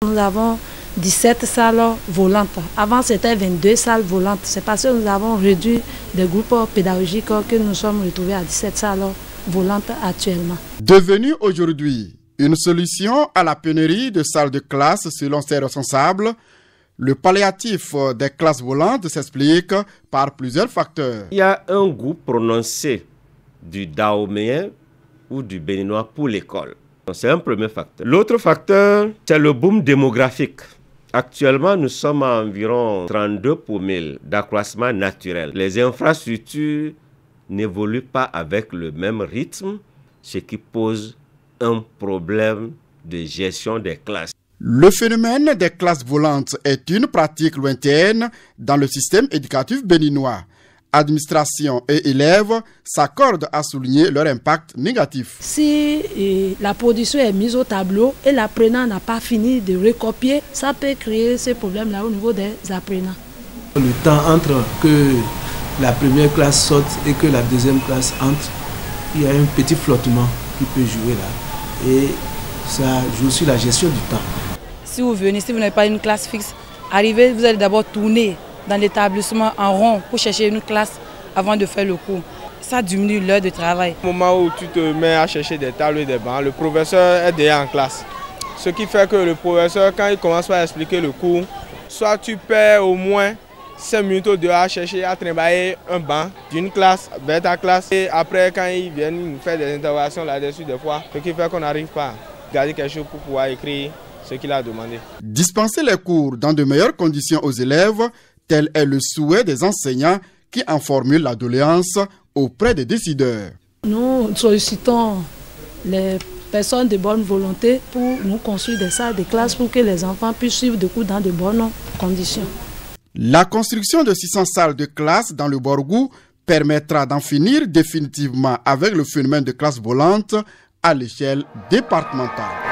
Nous avons 17 salles volantes. Avant, c'était 22 salles volantes. C'est parce que nous avons réduit des groupes pédagogiques que nous sommes retrouvés à 17 salles volantes actuellement. Devenu aujourd'hui une solution à la pénurie de salles de classe selon ses responsables, le palliatif des classes volantes s'explique par plusieurs facteurs. Il y a un goût prononcé du dahoméen ou du béninois pour l'école. C'est un premier facteur. L'autre facteur, c'est le boom démographique. Actuellement, nous sommes à environ 32 pour 1000 d'accroissement naturel. Les infrastructures n'évoluent pas avec le même rythme, ce qui pose un problème de gestion des classes. Le phénomène des classes volantes est une pratique lointaine dans le système éducatif béninois. Administration et élèves s'accordent à souligner leur impact négatif. Si la production est mise au tableau et l'apprenant n'a pas fini de recopier, ça peut créer ce problème-là au niveau des apprenants. Le temps entre que la première classe sorte et que la deuxième classe entre, il y a un petit flottement qui peut jouer là. Et ça joue sur la gestion du temps. Si vous venez, si vous n'avez pas une classe fixe, arrivez, vous allez d'abord tourner dans l'établissement en rond pour chercher une classe avant de faire le cours. Ça diminue l'heure de travail. Au moment où tu te mets à chercher des tables et des bancs, le professeur est déjà en classe. Ce qui fait que le professeur, quand il commence à expliquer le cours, soit tu perds au moins 5 minutes au dehors à chercher à trimballer un banc d'une classe vers ta classe. Et après, quand ils viennent nous faire des interventions là-dessus, des fois, ce qui fait qu'on n'arrive pas à garder quelque chose pour pouvoir écrire ce qu'il a demandé. Dispenser les cours dans de meilleures conditions aux élèves, tel est le souhait des enseignants qui en formulent la doléance auprès des décideurs. Nous sollicitons les personnes de bonne volonté pour nous construire des salles de classe pour que les enfants puissent suivre des cours dans de bonnes conditions. La construction de 600 salles de classe dans le Borgou permettra d'en finir définitivement avec le phénomène de classe volante à l'échelle départementale.